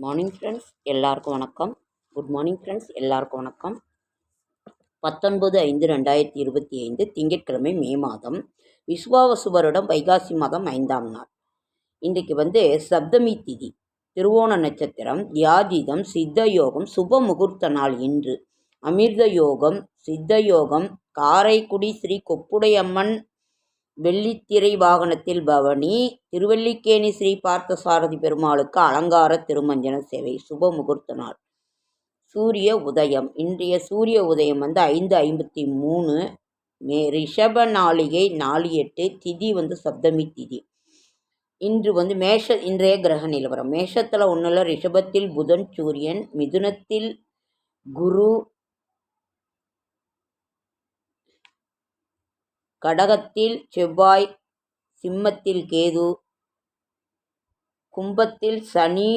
Morning friends எல்லாருக்கும் வணக்கம். Good morning friends எல்லாருக்கும் வணக்கம். 19/5/2025 திங்கட்கிழமை மே மாதம் விசுவாவசு வருடம் வைகாசி மாதம் 5ஆம் நாள். இன்றைக்கு சப்தமி திதி, திருவோண நட்சத்திரம், தியாஜிதம், சித்த யோகம், சுப முகூர்த்த நாள் இன்று. அமிர்த யோகம், சித்த யோகம், காரைக்குடி ஸ்ரீ கொப்புடையம்மன் வெள்ளித்திரை வாகனத்தில் பவனி, திருவல்லிக்கேணி ஸ்ரீ பார்த்தசாரதி பெருமாளுக்கு அலங்கார திருமஞ்சன சேவை. சுப முகூர்த்த நாள். சூரிய உதயம், இன்றைய சூரிய உதயம் 5:53. ரிஷப நாளிகை 4:08. திதி சப்தமி திதி. இன்று இன்றைய கிரக நிலவரம். மேஷத்தில் ஒன்றில் ரிஷபத்தில் புதன் சூரியன், மிதுனத்தில் குரு, கடகத்தில் செவ்வாய், சிம்மத்தில் கேது, கும்பத்தில் சனி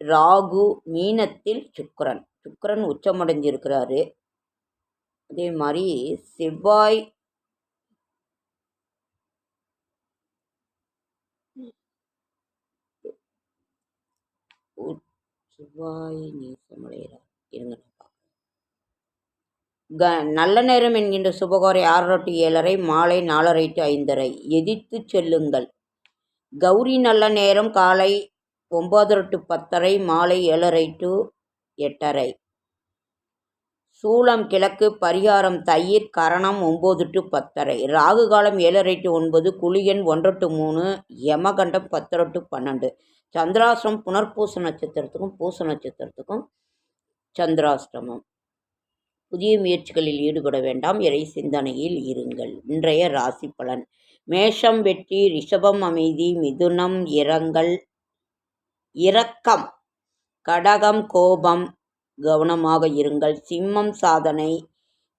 ராகு, மீனத்தில் சுக்கிரன் உச்சமடைஞ்சிருக்கிறாரு. அதே மாதிரி செவ்வாய் நேசமடைகிறார். இருங்க, நல்ல நேரம் என்கின்ற சுபகாரை 6 to 7:30, மாலை 4:30 to 5:30. எதிர்த்து செல்லுங்கள். கௌரி நல்ல நேரம் காலை 9:30 to 10:30, மாலை 7:30 to 8:30. சூளம் கிழக்கு, பரிகாரம் தயிர், கரணம் 9 to 10:30. ராகு காலம் 7:30 to 9, குளிகன் 1 to 3, யமகண்டம் 10 to 12. சந்திராஷ்டிரம் புனர்பூச நட்சத்திரத்துக்கும் பூச நட்சத்திரத்துக்கும் சந்திராஷ்டிரமம். புதிய முயற்சிகளில் ஈடுபட வேண்டாம், இறை சிந்தனையில் இருங்கள். இன்றைய ராசி பலன். மேஷம் வெற்றி, ரிஷபம் அமைதி, மிதுனம் இரக்கம், கடகம் கோபம், கவனமாக இருங்கள். சிம்மம் சாதனை,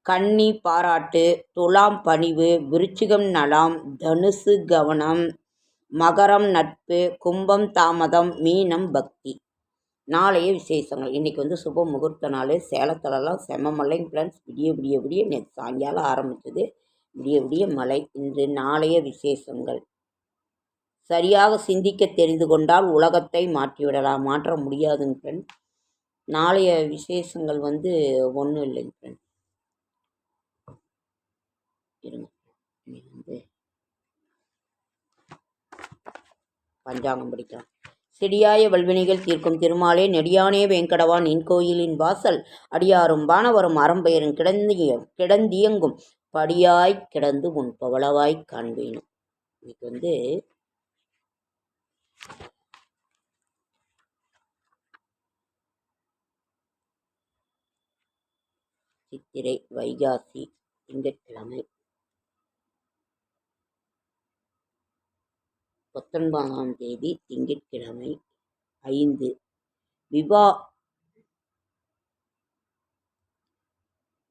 கன்னி பாராட்டு, துலாம் பணிவு, விருச்சிகம் நலம், தனுசு கவனம், மகரம் நட்பு, கும்பம் தாமதம், மீனம் பக்தி. நாளைய விசேஷங்கள். இன்றைக்கி சுப முகூர்த்த நாள். சேலத்துலலாம் செம மழைங்க ஃப்ரெண்ட்ஸ். விடிய நேற்று சாயங்காலம் ஆரம்பித்தது, விடிய மழை. இன்று நாளைய விசேஷங்கள். சரியாக சிந்திக்க தெரிந்து கொண்டால் உலகத்தை மாற்றிவிடலாம். மாற்ற முடியாதுங்க ஃப்ரெண்ட்ஸ். நாளைய விசேஷங்கள் ஒன்றும் இல்லைங்க ஃப்ரெண்ட்ஸ். இருங்க, பஞ்சாங்கம் படிக்கலாம். செடியாய வல்வினைகள் தீர்க்கும் திருமாலே, நெடியானே வேங்கடவா நின் கோயிலின் வாசல், அடியாரும் வானவரும் அறம்பெயரும் கிடந்தியங்கும் படியாய் கிடந்து உன் பவளவாய் காண்பேனும். இன்னைக்கு சித்திரை வைகாசி திங்கட்கிழமை 19ஆம் தேதி திங்கட்கிழமை 5.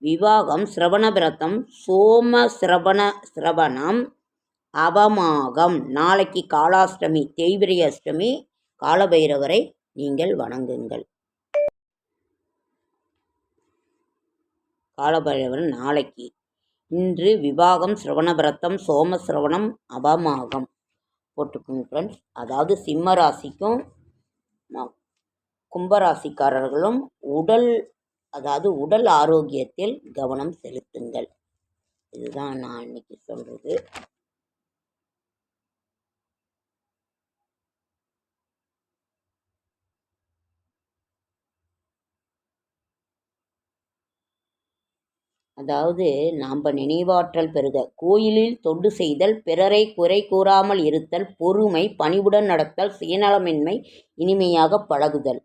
விவாகம் சிரவணபிரதம், சோம சிரவணம், அவமாகம். நாளைக்கு காலாஷ்டமி, தேய்பிரை அஷ்டமி. காலபைரவரை நீங்கள் வணங்குங்கள். காலபைரவர் நாளைக்கு. இன்று விவாகம், சிரவணபிரதம், சோம சிரவணம், அவமாகம் போட்டுக்கோங்க ஃப்ரெண்ட்ஸ். அதாவது சிம்ம ராசிக்கும் கும்பராசிக்காரர்களும் உடல் ஆரோக்கியத்தில் கவனம் செலுத்துங்கள். இதுதான் நான் இன்னைக்கு சொல்றது. அதாவது நாம் நினைவாற்றல் பெறுக, கோயிலில் தொண்டு செய்தல், பிறரை குறை கூறாமல் இருத்தல், பொறுமை, பணிவுடன் நடத்தல், சுயநலமின்மை, இனிமையாக பழகுதல்.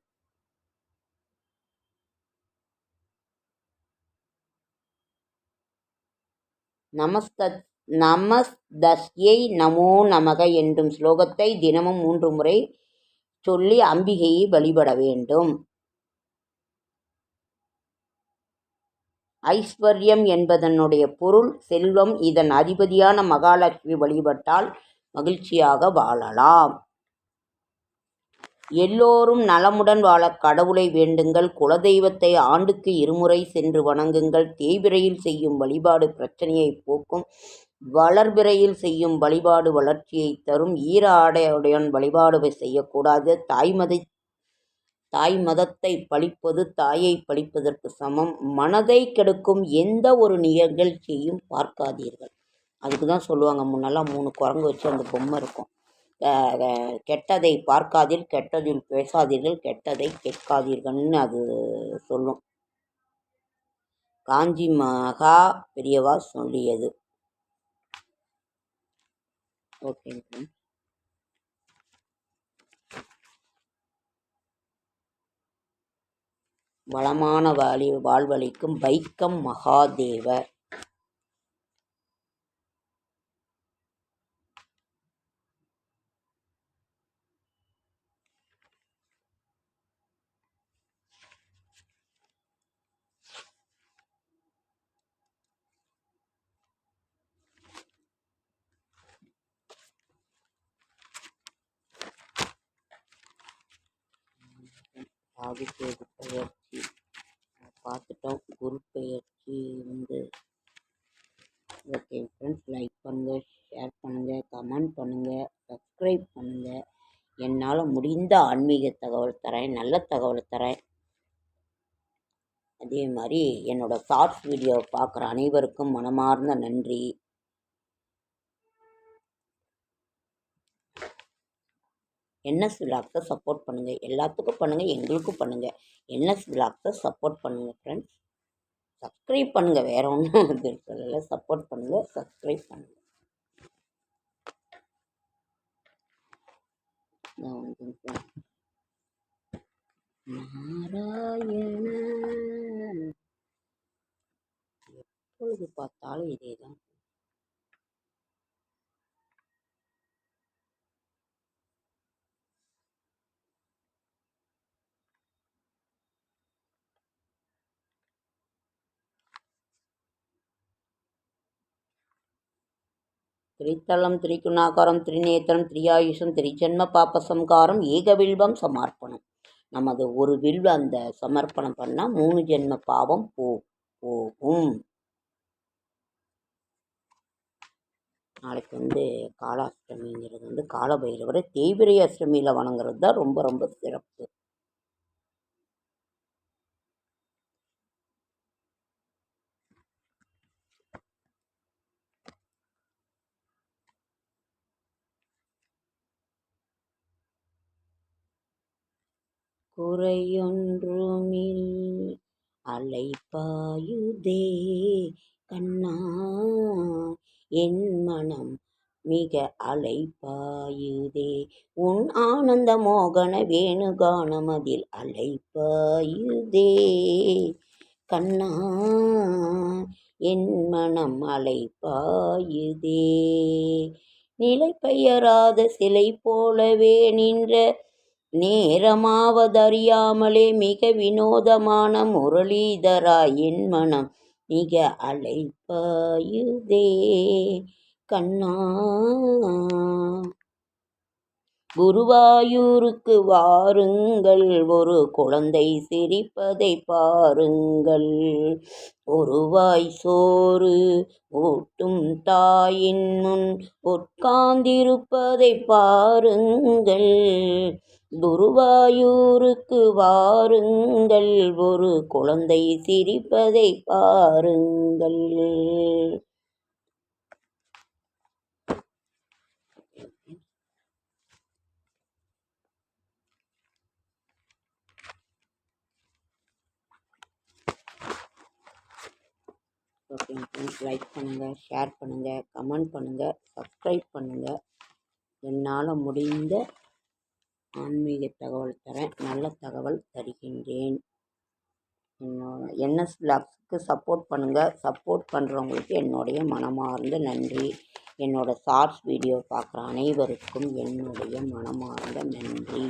நமஸ்தஸ்யை நமோ நமக என்னும் ஸ்லோகத்தை தினமும் 3 முறை சொல்லி அம்பிகையை வழிபட வேண்டும். ஐஸ்வர்யம் என்பதனுடைய பொருள் செல்வம். இதன் அதிபதியான மகாலட்சுமி வழிபட்டால் மகிழ்ச்சியாக வாழலாம். எல்லோரும் நலமுடன் வாழ கடவுளை வேண்டுங்கள். குலதெய்வத்தை ஆண்டுக்கு 2 முறை சென்று வணங்குங்கள். தேய்பிரையில் செய்யும் வழிபாடு பிரச்சனையை போக்கும். வளர்பிறையில் செய்யும் வழிபாடு வளர்ச்சியை தரும். ஈர ஆடையுடன் வழிபாடு செய்யக்கூடாது. தாய் மதத்தை பழிப்பது தாயை பழிப்பதற்கு சமம். மனதை கெடுக்கும் எந்த ஒரு நிகழ்ச்சியையும் பார்க்காதீர்கள். அதுக்கு தான் சொல்லுவாங்க, முன்னெல்லாம் 3 குரங்கு வச்சு அந்த பொம்மை இருக்கும். கெட்டதை பார்க்காதீர், கெட்டதில் பேசாதீர்கள், கெட்டதை கேட்காதீர்கள்னு அது சொல்லும். காஞ்சி மகா பெரியவா சொல்லியது. ஓகேங்க. வளமான வாழ்வளிக்கும் வைக்கம் மகாதேவர். ராகுகேது பெயர்ச்சி பார்த்துட்டோம். குரு பெயர்ச்சி ஓகே ஃப்ரெண்ட்ஸ், லைக் பண்ணுங்கள், ஷேர் பண்ணுங்கள், கமெண்ட் பண்ணுங்கள், சப்ஸ்கிரைப் பண்ணுங்கள். என்னால் முடிந்த ஆன்மீக தகவல் தரேன், நல்ல தகவல் தரேன். அதே மாதிரி என்னோடய ஷார்ட்ஸ் வீடியோவை பார்க்குற அனைவருக்கும் மனமார்ந்த நன்றி. என்எஸ் விலாக்ஸை சப்போர்ட் பண்ணுங்கள். எல்லாத்துக்கும் பண்ணுங்கள், எங்களுக்கும் பண்ணுங்கள். என்எஸ் விலாக்ஸை சப்போர்ட் பண்ணுங்கள் ஃப்ரெண்ட்ஸ். சப்ஸ்கிரைப் பண்ணுங்கள், வேறு ஒன்றும் இது சொல்லலை. சப்போர்ட் பண்ணுங்கள், சப்ஸ்கிரைப் பண்ணுங்கள். நாராயண எப்பொழுது பார்த்தாலும் இதே தான். திரித்தலம் திரிகுணாகாரம் திரிநேத்திரம் திரியாயுஷம் திரிஜன்ம பாபசம்காரம் ஏகவில்வம் சமர்ப்பணம். நமது ஒரு வில்வ அந்த சமர்ப்பணம் பண்ணால் 3 ஜென்ம பாவம் போகும். நாளைக்கு காலாஷ்டமிங்கிறது காலபைரவரை தேய்பிரை அஷ்டமியில் வணங்குறது தான் ரொம்ப ரொம்ப சிறப்பு. குறையொன்றுமில் அலைபாயுதே கண்ணா, என் மனம் மிக அலைபாயுதே, உன் ஆனந்த மோகன வேணுகானமதில் அலைபாயுதே கண்ணா, என் மனம் அலைபாயுதே. நிலை பெயராத சிலை போலவே நின்ற நேரமாவதறியாமலே மிக வினோதமான முரளிதரா, என் மனம் மிக அலைபாயுதே கண்ணா. குருவாயூருக்கு வாருங்கள், ஒரு குழந்தை சிரிப்பதை பாருங்கள், ஒருவாய் சோறு ஊட்டும் தாயின் முன் உட்கார்ந்திருப்பதை பாருங்கள். குருவாயூருக்கு வாருங்கள், ஒரு குழந்தை சிரிப்பதை பாருங்கள். ஓகே ஃப்ரெண்ட்ஸ், லைக் பண்ணுங்கள், ஷேர் பண்ணுங்கள், கமெண்ட் பண்ணுங்கள், சப்ஸ்கிரைப் பண்ணுங்கள். என்னால் முடிந்த ஆன்மீக தகவல் தரேன், நல்ல தகவல் தருகின்றேன். என்எஸ் விலாக்ஸுக்கு சப்போர்ட் பண்ணுங்கள். சப்போர்ட் பண்ணுறவங்களுக்கு என்னுடைய மனமார்ந்த நன்றி. என்னோடய ஷார்ட்ஸ் வீடியோ பார்க்குற அனைவருக்கும் என்னுடைய மனமார்ந்த நன்றி.